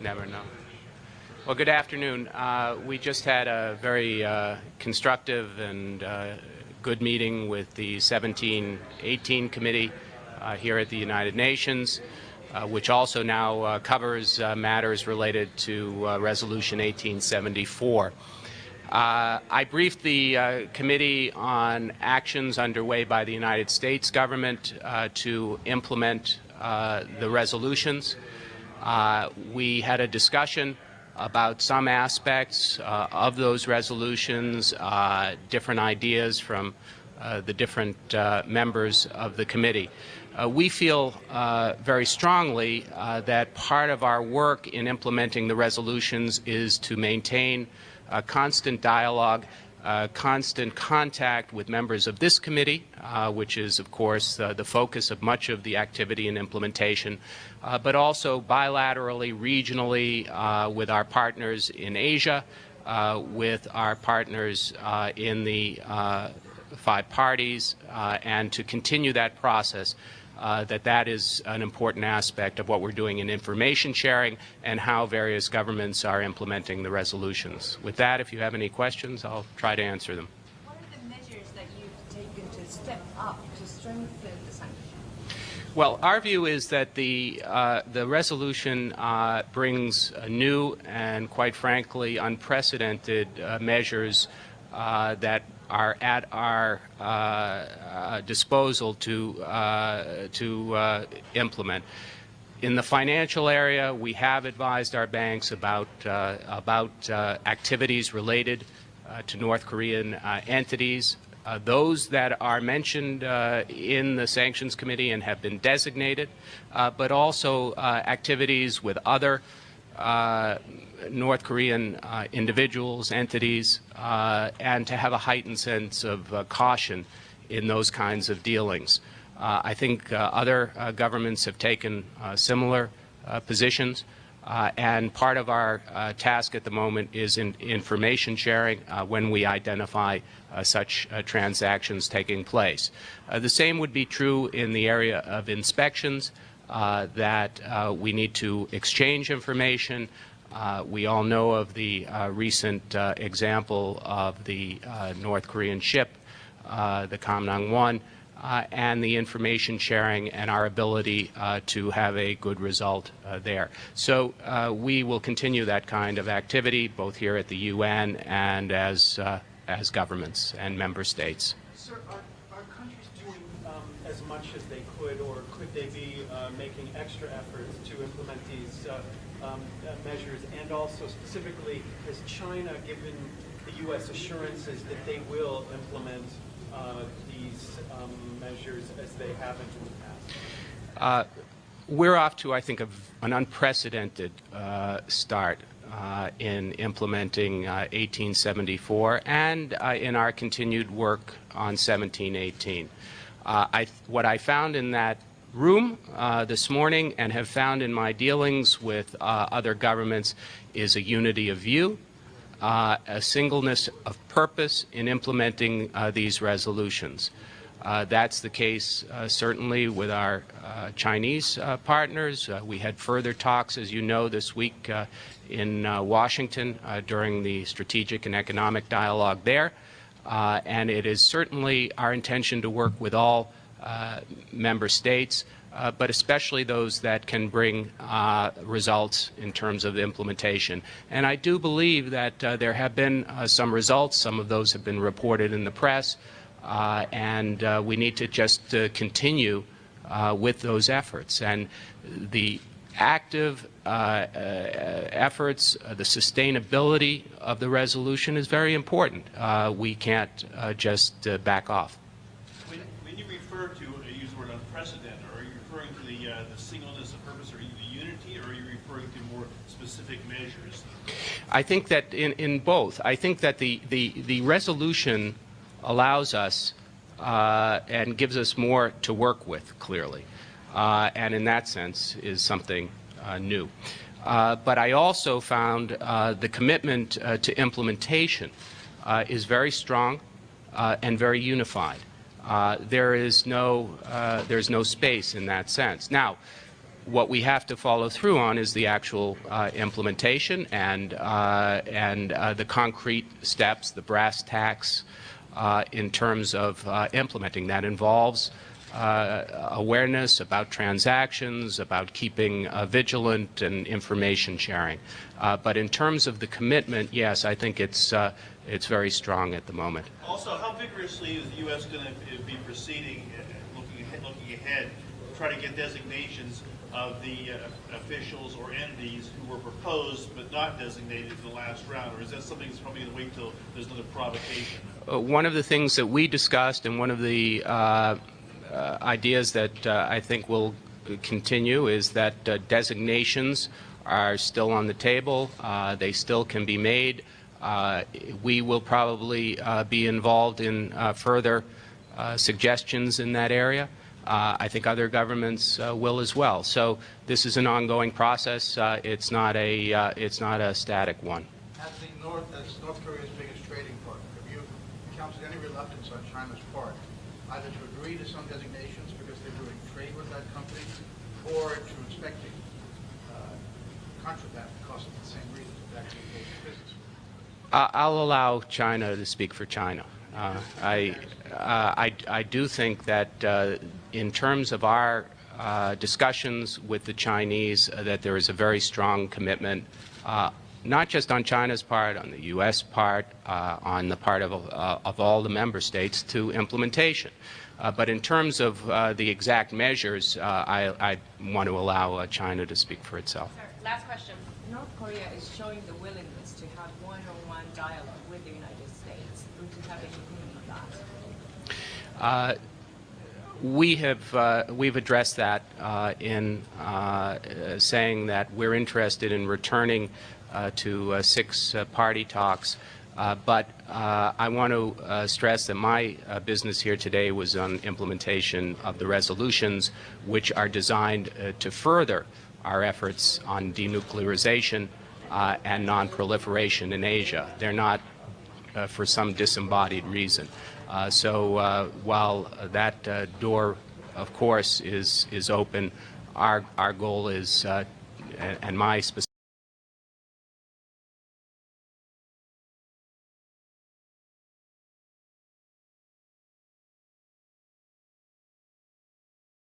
Never know. Well, good afternoon. We just had a very constructive and good meeting with the 1718 Committee here at the United Nations, which also now covers matters related to Resolution 1874. I briefed the committee on actions underway by the United States government to implement the resolutions. We had a discussion about some aspects of those resolutions, different ideas from the different members of the committee. We feel very strongly that part of our work in implementing the resolutions is to maintain constant dialogue, constant contact with members of this committee, which is, of course, the focus of much of the activity and implementation, but also bilaterally, regionally, with our partners in Asia, with our partners in the five parties, and to continue that process. That is an important aspect of what we're doing in information sharing and how various governments are implementing the resolutions. With that, if you have any questions, I'll try to answer them. What are the measures that you've taken to step up to strengthen the sanctions? Well, our view is that the resolution brings new and, quite frankly, unprecedented measures that are at our disposal to implement. In the financial area, we have advised our banks about activities related to North Korean entities. Those that are mentioned in the Sanctions Committee and have been designated, but also activities with other North Korean individuals, entities, and to have a heightened sense of caution in those kinds of dealings. I think other governments have taken similar positions, and part of our task at the moment is in information sharing when we identify such transactions taking place. The same would be true in the area of inspections, that we need to exchange information. We all know of the recent example of the North Korean ship, the Kamnang-1, and the information sharing and our ability to have a good result there. So we will continue that kind of activity both here at the UN and as governments and member states. Sir, are countries doing as much as they could, or could they be making extra efforts to implement these measures? And also, specifically, has China given the U.S. assurances that they will implement these measures as they have in the past? We're off to, I think, an unprecedented start in implementing 1874 and in our continued work on 1718. What I found in that room this morning and have found in my dealings with other governments is a unity of view, a singleness of purpose in implementing these resolutions. That's the case certainly with our Chinese partners. We had further talks, as you know, this week in Washington during the strategic and economic dialogue there. And it is certainly our intention to work with all member states, but especially those that can bring results in terms of implementation. And I do believe that there have been some results. Some of those have been reported in the press, and we need to just continue with those efforts. And the active efforts, the sustainability of the resolution is very important. We can't just back off. When you refer to, use the word unprecedented, are you referring to the singleness of purpose or the unity, or are you referring to more specific measures? I think that in both. I think that the resolution allows us and gives us more to work with, clearly. And in that sense is something new. But I also found the commitment to implementation is very strong and very unified. There's no space in that sense. Now, What we have to follow through on is the actual implementation and the concrete steps, the brass tacks in terms of implementing. That involves awareness about transactions, about keeping vigilant and information sharing. But in terms of the commitment, yes, I think it's very strong at the moment. Also, how vigorously is the U.S. going to be proceeding, looking ahead, to try to get designations of the officials or entities who were proposed but not designated in the last round? Or is that something that's probably going to wait until there's another provocation? One of the things that we discussed, and one of the ideas that I think will continue, is that designations are still on the table. They still can be made. We will probably be involved in further suggestions in that area. I think other governments will as well. So this is an ongoing process. It's not a static one. As North Korea's biggest trading partner, have you encountered any reluctance on China's part, either to agree to some designations because they're doing trade with that company, or to expecting contra that because of the same reasons of that business? I'll allow China to speak for China. I do think that in terms of our discussions with the Chinese, that there is a very strong commitment, not just on China's part, on the U.S. part, on the part of all the member states, to implementation. But in terms of the exact measures, I want to allow China to speak for itself. Sir, last question. North Korea is showing the willingness to have one-on-one dialogue with the United States. Would you have any opinion on that? We've addressed that in saying that we're interested in returning to six-party talks. But I want to stress that my business here today was on implementation of the resolutions, which are designed to further our efforts on denuclearization and non-proliferation in Asia. They're not for some disembodied reason. So while that door, of course, is open, our goal is, and my specific